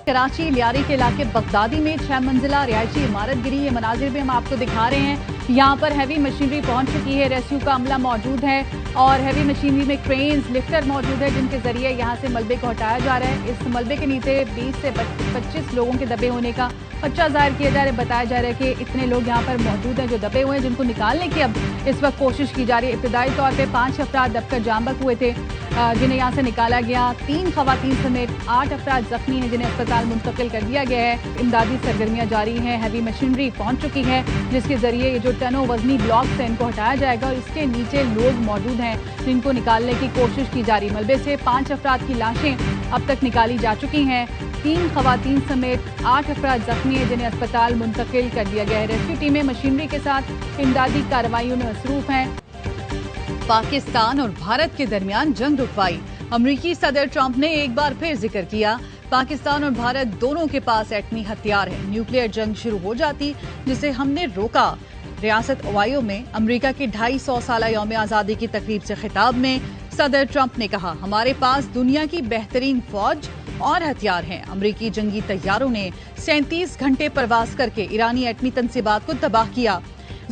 कराची लियारी के इलाके बगदादी में 6 मंजिला रिहायशी इमारत गिरी। ये मनाजिर भी हम आपको दिखा रहे हैं। यहाँ पर हैवी मशीनरी पहुंच चुकी है, रेस्क्यू का अमला मौजूद है और हैवी मशीनरी में क्रेन्स, लिफ्टर मौजूद है जिनके जरिए यहाँ से मलबे को हटाया जा रहा है। इस मलबे के नीचे 20 से 25 लोगों के दबे होने का खदशा जाहिर किया जा रहा है। बताया जा रहा है कि इतने लोग यहाँ पर मौजूद हैं जो दबे हुए हैं, जिनको निकालने की अब इस वक्त कोशिश की जा रही है। इब्तदाई तौर पर 5 अफराद दबकर जामबक हुए थे जिन्हें यहाँ से निकाला गया। 3 खवातीन समेत 8 अफराद जख्मी हैं जिन्हें अस्पताल मुंतकिल कर दिया गया है। इमदादी सरगर्मियाँ जारी हैं, हैवी मशीनरी पहुँच चुकी है जिसके जरिए ये जो टनों वजनी ब्लॉक्स हैं इनको हटाया जाएगा और इसके नीचे लोग मौजूद हैं जिनको निकालने की कोशिश की जा रही। मलबे से 5 अफराद की लाशें अब तक निकाली जा चुकी हैं। 3 खवातीन समेत 8 अफराद जख्मी हैं जिन्हें अस्पताल मुंतकिल कर दिया गया है। रेस्क्यू टीमें मशीनरी के साथ इमदादी कार्रवाइयों में मसरूफ हैं। पाकिस्तान और भारत के दरमियान जंग रुकवाई। अमरीकी सदर ट्रंप ने एक बार फिर जिक्र किया, पाकिस्तान और भारत दोनों के पास एटमी हथियार है, न्यूक्लियर जंग शुरू हो जाती जिसे हमने रोका। रियासत ओहायो में अमरीका की 250 साल यौम आजादी की तकरीब से खिताब में सदर ट्रंप ने कहा, हमारे पास दुनिया की बेहतरीन फौज और हथियार हैं। अमरीकी जंगी तैयारों ने 37 घंटे परवाज करके ईरानी एटमी तंसीबात को तबाह किया।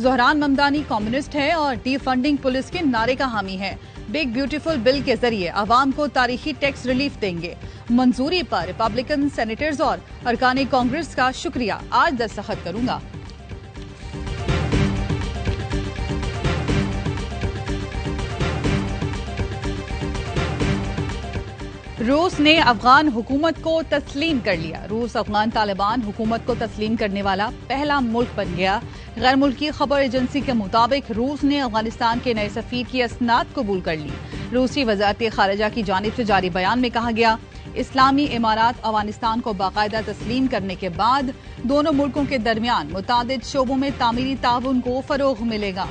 ज़ोहरान ममदानी कम्युनिस्ट है और डिफंडिंग पुलिस के नारे का हामी है। बिग ब्यूटीफुल बिल के जरिए आवाम को तारीखी टैक्स रिलीफ देंगे। मंजूरी पर रिपब्लिकन सेनेटर्स और अरकान कांग्रेस का शुक्रिया, आज दस्तखत करूंगा। रूस ने अफगान हुकूमत को तस्लीम कर लिया। रूस अफगान तालिबान हुकूमत को तस्लीम करने वाला पहला मुल्क बन गया। गैर मुल्की खबर एजेंसी के मुताबिक रूस ने अफगानिस्तान के नए सफीर की असनाद कबूल कर ली। रूसी वजारत खारजा की जानिब से जारी बयान में कहा गया, इस्लामी इमारात अफगानिस्तान को बाकायदा तस्लीम करने के बाद दोनों मुल्कों के दरमियान मुतादिद शोबों में तामीरी ताउन को फरोग मिलेगा।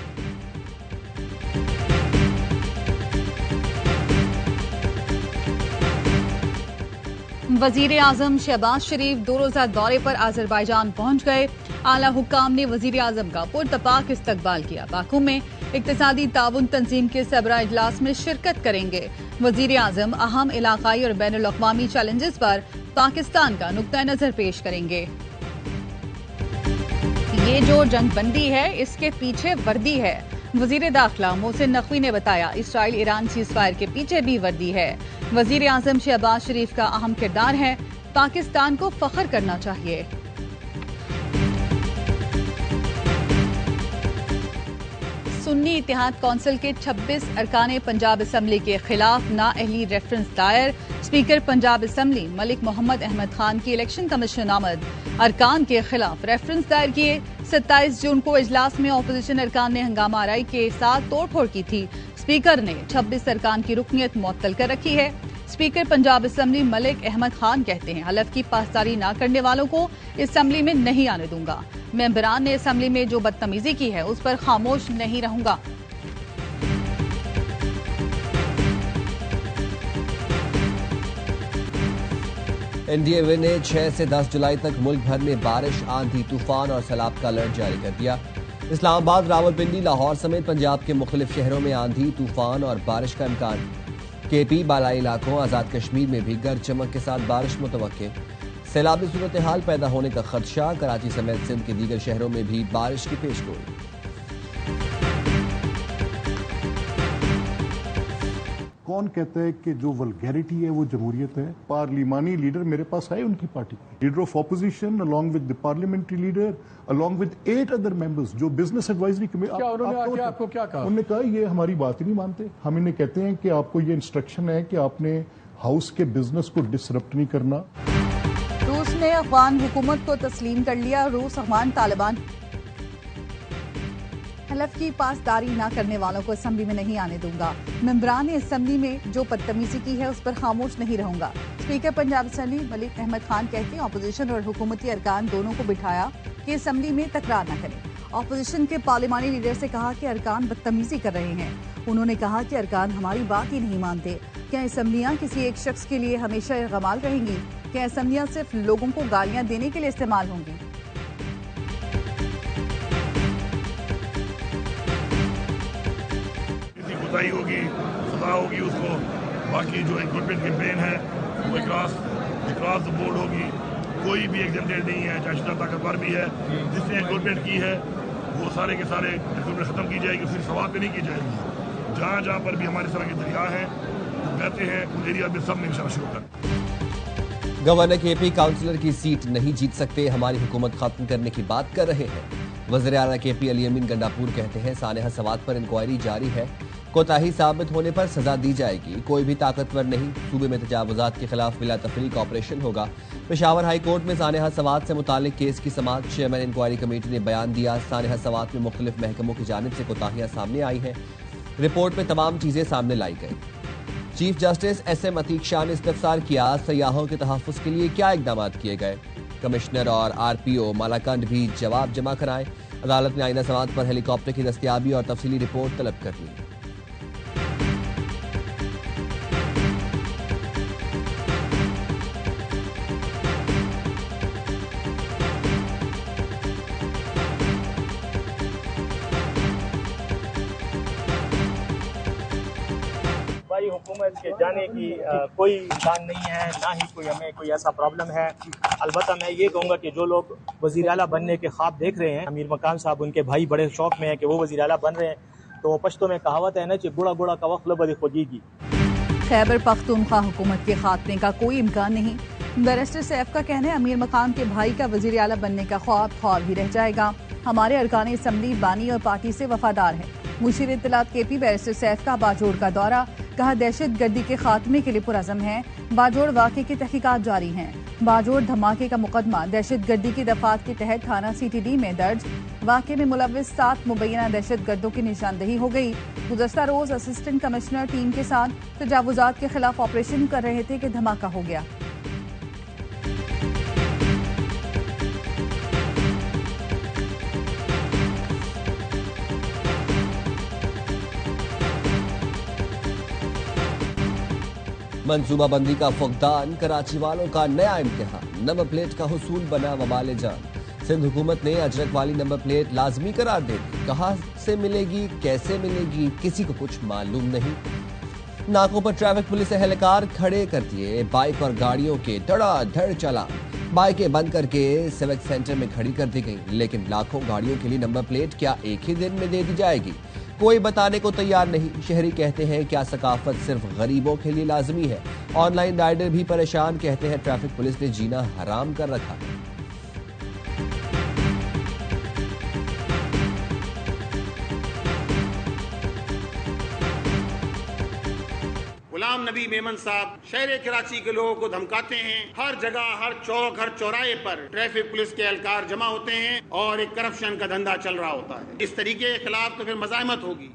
वजीर आजम शहबाज शरीफ 2 रोजा दौरे पर आजरबाईजान पहुंच गए। आला हुक्काम ने वजीर आजम का पुरतपाक इस्तकबाल किया। बाकू में इक्तिसादी ताउन तंजीम के सबरा इजलास में शिरकत करेंगे। वजीर आजम अहम इलाकाई और बैनुल अक़वामी चैलेंजेस पर पाकिस्तान का नुक्ता नजर पेश करेंगे। ये जो जंगबंदी है इसके पीछे वर्दी है। वजीर दाखिला मोहसिन नकवी ने बताया, इसराइल ईरान सीज़फायर के पीछे भी वर्दी है। वजीर आजम शहबाज शरीफ का अहम किरदार है, पाकिस्तान को फख्र करना चाहिए। सुन्नी इत्तेहाद कौंसिल के 26 अरकान पंजाब असम्बली के खिलाफ नाअहली रेफरेंस दायर। स्पीकर पंजाब असम्बली मलिक मोहम्मद अहमद खान की इलेक्शन कमीशन आमद अरकान के खिलाफ रेफरेंस दायर किए। 27 जून को इजलास में अपोजिशन अरकान ने हंगामा आराई के साथ तोड़फोड़ की थी। स्पीकर ने 26 अरकान की रुकनियत मुअत्तल कर रखी है। स्पीकर पंजाब असम्बली मलिक अहमद खान कहते हैं, हलफ की पासदारी न करने वालों को असम्बली में नहीं आने दूंगा। मेंबरान ने असम्बली में जो बदतमीजी की है उस पर खामोश नहीं रहूंगा। एनडीए ने 6 से 10 जुलाई तक मुल्क भर में बारिश, आंधी, तूफान और सैलाब का अलर्ट जारी कर दिया। इस्लामाबाद, रावलपिंडी, लाहौर समेत पंजाब के मुख्तलिफ शहरों में आंधी, तूफान और बारिश का इम्कान। केपी, बालाई इलाकों, आजाद कश्मीर में भी गरज चमक के साथ बारिश मुतवक्के। सैलाबी सूरत हाल पैदा होने का खदशा। कराची समेत सिंध के दीगर शहरों में भी बारिश की पेशगोई। कौन कहता है कि जो वल्गैरिटी है वो जमहूरियत है? पार्लिमानी लीडर मेरे पास आए उनकी पार्टी के, leader of opposition along with the parliamentary leader along with 8 other members जो बिजनेस एडवाइजरी कमेटी। आपको क्या कहा? उन्होंने कहा ये हमारी बात ही नहीं मानते। हम इन्हें कहते हैं कि आपको ये इंस्ट्रक्शन है कि आपने हाउस के बिजनेस को डिसरप्ट नहीं करना। रूस ने अफगान हुकूमत को तस्लीम कर लिया। रूस अफगान तालिबान हलफ की पासदारी न करने वालों को असम्बली में नहीं आने दूंगा। मेंबरान ने असम्बली में जो बदतमीजी की है उस पर खामोश नहीं रहूंगा। स्पीकर पंजाब असम्बली मलिक अहमद खान कहते हैं, अपोजिशन और हुकूमती अरकान दोनों को बिठाया कि असम्बली में तकरार न करें। अपोजिशन के पार्लिमानी लीडर से कहा कि अरकान बदतमीजी कर रहे हैं। उन्होंने कहा कि अरकान हमारी बात ही नहीं मानते। क्या असम्बलियां किसी एक शख्स के लिए हमेशा इरगमाल रहेंगी? क्या असम्बलियां सिर्फ लोगों को गालियां देने के लिए इस्तेमाल होंगी? होगी, सजा होगी उसको। बाकी जो इक्विपमेंट कैंपेन है वो अक्रॉस द बोर्ड होगी। कोई भी एग्जेम्प्टेड नहीं है, चाहे शुदा ताकतवर भी है, जिसने रिक्रूटमेंट की है वो सारे के सारे रिक्रूटमेंट खत्म की जाएगी, फिर सवाल पे नहीं की जाएगी। जहाँ जहाँ पर भी हमारे तरह के दरिया हैं बहते हैं उन एरिया में सब में इंशाल्लाह शुरू कर। गवर्नर केपी काउंसिलर की सीट नहीं जीत सकते, हमारी हुकूमत खत्म करने की बात कर रहे हैं। वज़ीर आला केपी अली अमीन गंडापुर कहते हैं सानेहा सवात पर इंक्वायरी जारी है, कोताही साबित होने पर सजा दी जाएगी। कोई भी ताकतवर नहीं, सूबे में तजावुजात के खिलाफ बिला तफरीक ऑपरेशन होगा। पेशावर हाई कोर्ट में सानेहा सवात से मुतालिक केस की समाअत, चेयरमैन इंक्वायरी कमेटी ने बयान दिया। सानेहा सवात में मुख्तलिफ महकमों की जानिब से कोताहियां सामने आई हैं, रिपोर्ट में तमाम चीजें सामने लाई गई। Chief justice SM Atiq Shah ने इस्तफसार किया, सयाहों के तहफ़्फ़ुज़ के लिए क्या इक़दाम किए गए। कमिश्नर और RPO मालाकंड भी जवाब जमा कराएं। अदालत ने आइना समात पर हेलीकॉप्टर की दस्तयाबी और तफसीली रिपोर्ट तलब कर ली। भाई हुकूमत के जाने की कोई इम्कान नहीं है, ना ही कोई हमें कोई ऐसा प्रॉब्लम है। अलबत्ता मैं ये कहूँगा कि जो लोग वज़ीर आला बनने के ख्वाब देख रहे हैं, अमीर मकान साहब उनके भाई बड़े शौक में है कि वो वज़ीर आला बन रहे हैं, तो पश्तो में कहावत है ना कि गुड़ा गुड़ा का वक्त बदी खुदीगी। खैबर पख्तूनख्वा हुकूमत के खात्मे का कोई इम्कान नहीं। बैरिस्टर सैफ का कहना है अमीर मकान के भाई का वज़ीर आला बनने का ख्वाब ख्वाब ही रह जाएगा। हमारे अरकान असम्बली बानी और पार्टी से वफादार है। मुशीर इत्तलात केपी बैरिस्टर सैफ का बाजोड़ का दौरा, कहा दहशत गर्दी के खात्मे के लिए पुरज़म है। बाजोड़ वाक़े की तहकीकात जारी हैं। बाजोड़ धमाके का मुकदमा दहशत गर्दी की दफात के तहत थाना CTD में दर्ज। वाक़े में मुलव्विस 7 मुबैना दहशत गर्दों की निशानदही हो गई। गुज़श्ता रोज असिस्टेंट कमिश्नर टीम के साथ तजावुजात के खिलाफ ऑपरेशन कर रहे थे कि धमाका हो गया। मंसूबाबंदी का फुकदान, कराची वालों का नया इम्तिहान। नंबर प्लेट का हुसूल बना वबाल जान। सिंध हुकूमत ने अजरक वाली नंबर प्लेट लाजमी करार दे दी। कहाँ से मिलेगी, कैसे मिलेगी, किसी को कुछ मालूम नहीं। नाकों पर ट्रैफिक पुलिस एहलकार खड़े कर दिए। बाइक और गाड़ियों के धड़ाधड़ चालान। बाइकें बंद करके सिविक सेंटर में खड़ी कर दी गई, लेकिन लाखों गाड़ियों के लिए नंबर प्लेट क्या एक ही दिन में दे दी जाएगी? कोई बताने को तैयार नहीं। शहरी कहते हैं क्या सकाफत सिर्फ गरीबों के लिए लाजमी है। ऑनलाइन राइडर भी परेशान, कहते हैं ट्रैफिक पुलिस ने जीना हराम कर रखा है। गुलाम नबी मेमन साहब शहर कराची के लोगों को धमकाते हैं। हर जगह, हर चौक, हर चौराहे पर ट्रैफिक पुलिस के एहलकार जमा होते हैं और एक करप्शन का धंधा चल रहा होता है। इस तरीके के खिलाफ तो फिर मज़ाहमत होगी।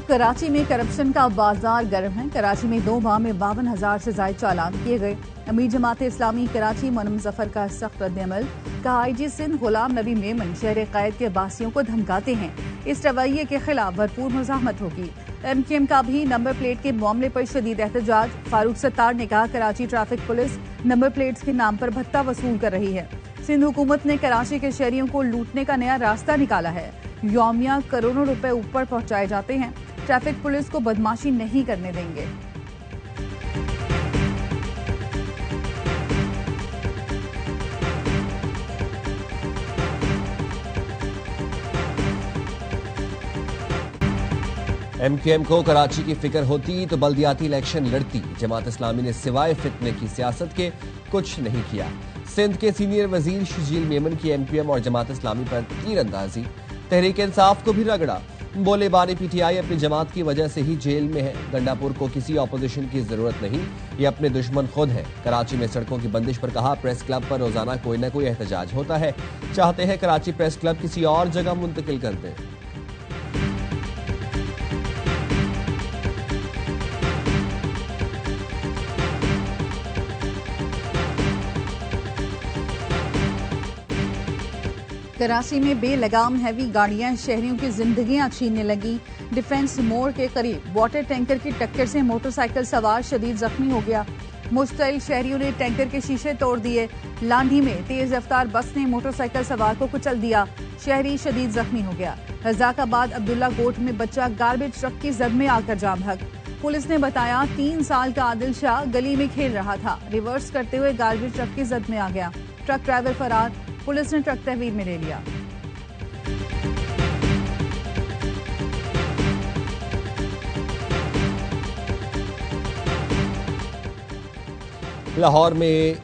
कराची में करप्शन का बाजार गर्म है। कराची में 2 माह में 52,000 से ज्यादा चालान किए गए। अमीर जमात इस्लामी कराची मोनम जफर का सख्त रद्द-ए-अमल, कहा IG सिंध गुलाम नबी मेमन शहर कैद के बासियों को धमकाते हैं। इस रवैये के खिलाफ भरपूर मुज़ाहमत होगी। MQM का भी नंबर प्लेट के मामले पर शदीद एहतजाज। फारूक सत्तार ने कहा Karachi traffic police number plates के नाम पर भत्ता वसूल कर रही है। सिंध हुकूमत ने कराची के शहरियों को लूटने का नया रास्ता निकाला है। यौमिया करोड़ों रुपए ऊपर पहुंचाए जाते हैं। ट्रैफिक पुलिस को बदमाशी नहीं करने देंगे। MQM को कराची की फिक्र होती तो बल्दियाती इलेक्शन लड़ती। जमात इस्लामी ने सिवाय फितने की सियासत के कुछ नहीं किया। सिंध के सीनियर वजीर शजील मेमन की MQM और जमात इस्लामी पर तीरंदाजी। तहरीक इंसाफ को भी रगड़ा। बोले बानी PTI अपनी जमात की वजह से ही जेल में है। गंडापुर को किसी ऑपोजिशन की जरूरत नहीं, ये अपने दुश्मन खुद है। कराची में सड़कों की बंदिश पर कहा प्रेस क्लब पर रोजाना कोई न कोई एहतजाज होता है। चाहते हैं कराची प्रेस क्लब किसी और जगह मुंतकिल कर दे। कराची में बेलगाम हैवी गाड़ियां शहरियों की जिंदगियां छीनने लगी। डिफेंस मोड़ के करीब वाटर टैंकर की टक्कर से मोटरसाइकिल सवार शदीद जख्मी हो गया। मुश्तइल शहरियों ने टैंकर के शीशे तोड़ दिए। लांढी में तेज रफ्तार बस ने मोटरसाइकिल सवार को कुचल दिया। शहरी शदीद जख्मी हो गया। रजाकाबाद अब्दुल्ला कोट में बच्चा गार्बेज ट्रक की जद में आकर जाम भग। पुलिस ने बताया 3 साल का आदिल शाह गली में खेल रहा था। रिवर्स करते हुए गार्बेज ट्रक की जद में आ गया। ट्रक ड्राइवर फरार। पुलिस ने ट्रक तहवील में ले लिया। लाहौर में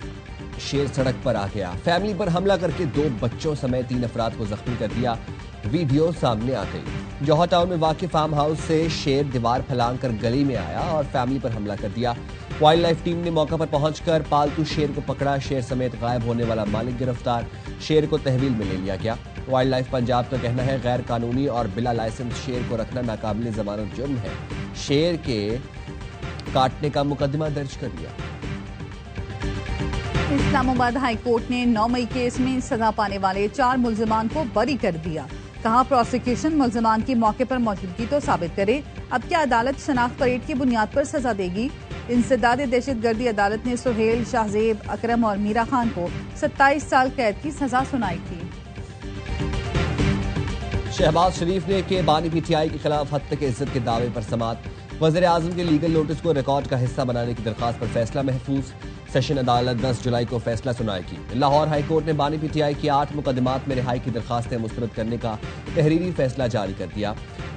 शेर सड़क पर आ गया। फैमिली पर हमला करके 2 बच्चों समेत 3 अफराद को जख्मी कर दिया। वीडियो सामने आ गई। जौहर टाउन में वाक़ फार्म हाउस से शेर दीवार फलांग कर गली में आया और फैमिली पर हमला कर दिया। वाइल्ड लाइफ टीम ने मौका पर पहुंचकर पालतू शेर को पकड़ा। शेर समेत गायब होने वाला मालिक गिरफ्तार। शेर को तहवील में ले लिया गया। वाइल्ड लाइफ पंजाब का कहना है गैर कानूनी और बिला लाइसेंस शेर को रखना नाकाबिले जमानत जुर्म है। शेर के काटने का मुकदमा दर्ज कर लिया। इस्लामाबाद हाई कोर्ट ने 9 मई केस में सजा पाने वाले 4 मुल्जिमान को बरी कर दिया। कहा प्रोसिक्यूशन मुल्जिमान की मौके पर मौजूदगी तो साबित करे। अब क्या अदालत शनाख्त परेड की बुनियाद पर सजा देगी? इंसदाद दहशतगर्दी अदालत ने सुहेल, शाहजेब, अकरम और मीरा खान को 27 साल कैद की सजा सुनाई थी। शहबाज शरीफ ने के बानी पीटीआई के खिलाफ हद तक इज्जत के दावे पर समात। वज़ीर आज़म के लीगल नोटिस को रिकॉर्ड का हिस्सा बनाने की दरखास्त पर फैसला महफूज। सेशन अदालत 10 जुलाई को फैसला सुनाएगी। लाहौर हाई कोर्ट ने बानी पीटीआई की 8 मुकदमात में रिहाई की दरखास्तें मुस्तरद करने का तहरीरी फैसला जारी कर दिया।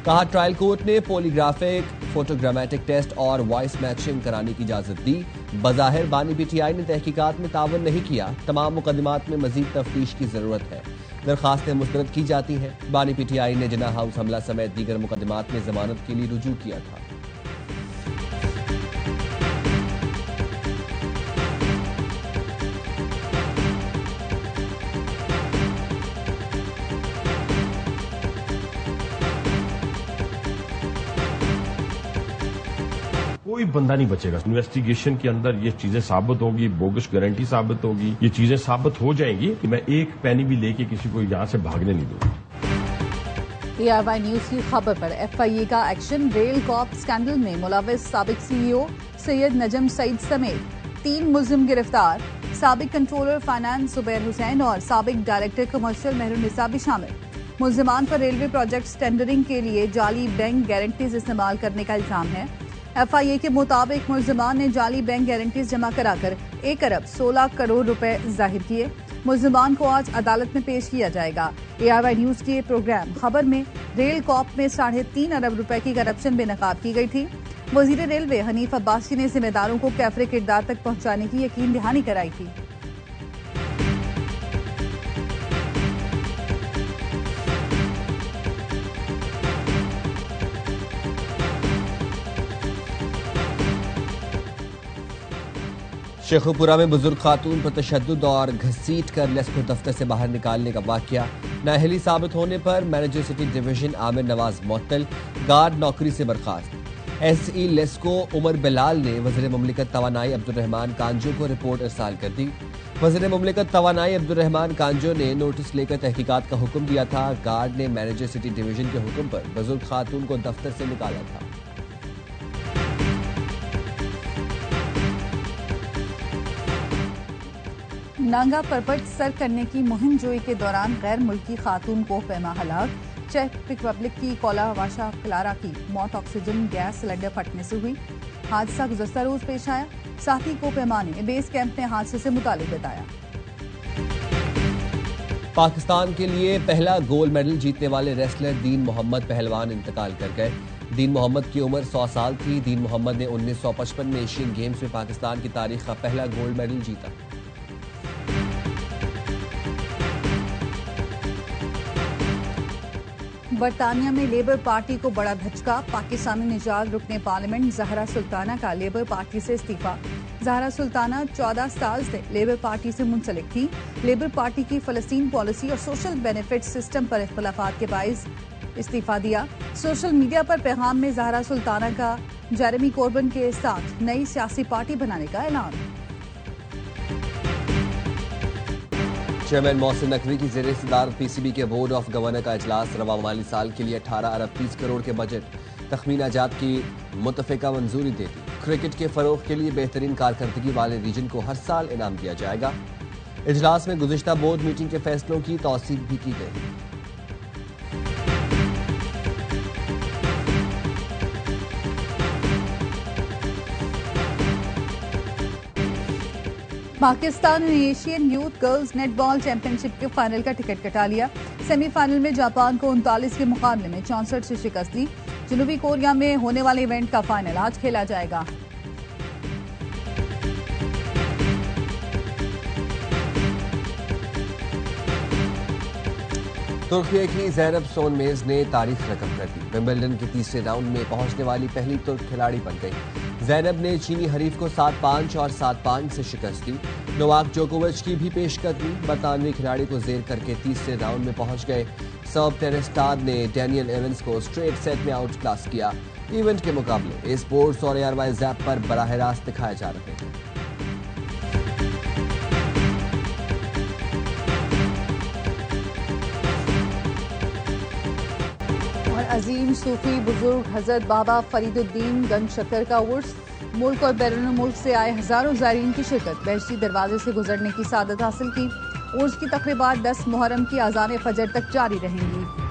कहा ट्रायल कोर्ट ने पॉलीग्राफिक, फोटोग्रामेटिक टेस्ट और वॉइस मैचिंग कराने की इजाजत दी। बज़ाहिर बानी पीटीआई ने तहकीकात में तावन नहीं किया। तमाम मुकदमात में मजीद तफ्तीश की जरूरत है। दरखास्तें मुस्तरद की जाती हैं। बानी पीटीआई ने जिन्ना हाउस हमला समेत दीगर मुकदमात में जमानत के लिए रुजू किया था। कोई बंदा नहीं बचेगा। इन्वेस्टिगेशन के अंदर ये चीजें साबित होगी, बोगस गारंटी साबित होगी, ये चीजें साबित हो जाएंगी कि मैं एक पैनी भी लेके किसी को यहां से भागने नहीं दूंगा। ARY न्यूज की खबर पर FIA का एक्शन। रेल कॉप स्कैंडल में मुलविस साबिक CEO सैयद नजम सईद समेत 3 मुल्जिम गिरफ्तार। साबिक कंट्रोलर फाइनेंस जुबैर हुसैन और साबिक डायरेक्टर कमर्शियल मेहरुन्निसा भी शामिल। मुल्जिमान पर रेलवे प्रोजेक्ट्स टेंडरिंग के लिए जाली बैंक गारंटीज इस्तेमाल करने का इल्जाम है। FIA के मुताबिक मुल्जिमान ने जाली बैंक गारंटीज जमा कराकर 1 अरब 16 करोड़ रुपए जाहिर किए। मुल्जिमान को आज अदालत में पेश किया जाएगा। ARY न्यूज के प्रोग्राम खबर में रेल कॉप में 3.5 अरब रुपए की करप्शन बेनकाब की गई थी। वजीर रेलवे हनीफ अब्बासी ने जिम्मेदारों को कैफरे किरदार तक पहुंचाने की यकीन दहानी कराई थी। शेखुपुरा में बुजुर्ग खातून पर तशद्दुद और घसीट कर लेस को दफ्तर से बाहर निकालने का वाकया। नाअहली साबित होने पर manager city division Aamir Nawaz मुअत्तल, गार्ड नौकरी से बर्खास्त। SE लेस्को उमर बिलाल ने वज़ीर मुमलिकत तवानाई अब्दुर्रहमान कांजो को रिपोर्ट इरसाल कर दी। वज़ीर मुमलिकत तवानाई अब्दुर्रहमान कांजो ने नोटिस लेकर तहकीकात का हुक्म दिया था। गार्ड ने मैनेजर सिटी डिवीजन के हुक्म पर बुजुर्ग खातून को दफ्तर से निकाला था। नांगा परपट सर करने की मुहिम जोई के दौरान गैर मुल्की खातून को पैमा हलाक। चेक रिपब्लिक की कोलावाशा क्लारा की मौत ऑक्सीजन गैस सिलेंडर फटने से हुई। हादसा गुज़श्ता रोज पेश आया। साथी को पैमा ने बेस कैंप में हादसे से मुतालिक बताया। पाकिस्तान के लिए पहला गोल्ड मेडल जीतने वाले रेसलर दीन मोहम्मद पहलवान इंतकाल कर गए। दीन मोहम्मद की उम्र 100 साल थी। दीन मोहम्मद ने 1955 में एशियन गेम्स में पाकिस्तान की तारीख का पहला गोल्ड मेडल जीता। बरतानिया में लेबर पार्टी को बड़ा धचका। पाकिस्तानी निजात रुकने पार्लियामेंट जहरा सुल्ताना का लेबर पार्टी से इस्तीफा। जहरा सुल्ताना 14 साल से लेबर पार्टी से मुंसलिक थी। लेबर पार्टी की फलस्तीन पॉलिसी और सोशल बेनिफिट सिस्टम पर इख्तलाफात के बाइस इस्तीफा दिया। सोशल मीडिया पर पैगाम में जहरा सुल्ताना का जेरेमी कोर्बन के साथ नई सियासी पार्टी बनाने का ऐलान। चेयरमैन मोहसिन नकवी की ज़ेर सदारत PCB के बोर्ड ऑफ गवर्नर का इजलास। रवा माली साल के लिए 18 अरब 30 करोड़ के बजट तखमीना जात की मुतफ़िका मंजूरी दे दी। क्रिकेट के फरोग के लिए बेहतरीन कारकर्दगी वाले रीजन को हर साल इनाम दिया जाएगा। इजलास में गुज़िश्ता बोर्ड मीटिंग के फैसलों की तौसीक भी की गई। पाकिस्तान ने Asian youth girls netball championship के फाइनल का टिकट कटा लिया। सेमीफाइनल में जापान को 39 के मुकाबले में 64 से शिकस्त दी। जनूबी कोरिया में होने वाले इवेंट का फाइनल आज खेला जाएगा। तुर्की की ज़ैनब सोनमेज़ ने तारीख रकम कर दी। विंबलडन के तीसरे राउंड में पहुंचने वाली पहली तुर्क खिलाड़ी बन गई। ज़ैनब ने चीनी हरीफ को 7-5 और 7-5 से शिकस्त दी। नोवाक जोकोविच की भी पेशकदमी। बरतानवी खिलाड़ी को जेर करके तीसरे राउंड में पहुंच गए। सर्ब टेनिस स्टार ने डैनियल एवंस को स्ट्रेट सेट में आउट क्लास किया। इवेंट के मुकाबले स्पोर्ट्स और एयरवाइज ऐप पर बराह रास्त दिखाए जा रहे हैं। अजीम सूफी बुजुर्ग हजरत बाबा फरीदुद्दीन गंज शक्कर का उर्स। मुल्क और बैरून मुल्क से आए हजारों ज़ायरीन की शिरकत। बहश्ती दरवाजे से गुजरने की सादत हासिल की। उर्स की तकरीबात 10 मुहर्रम की अज़ान फजर तक जारी रहेंगी।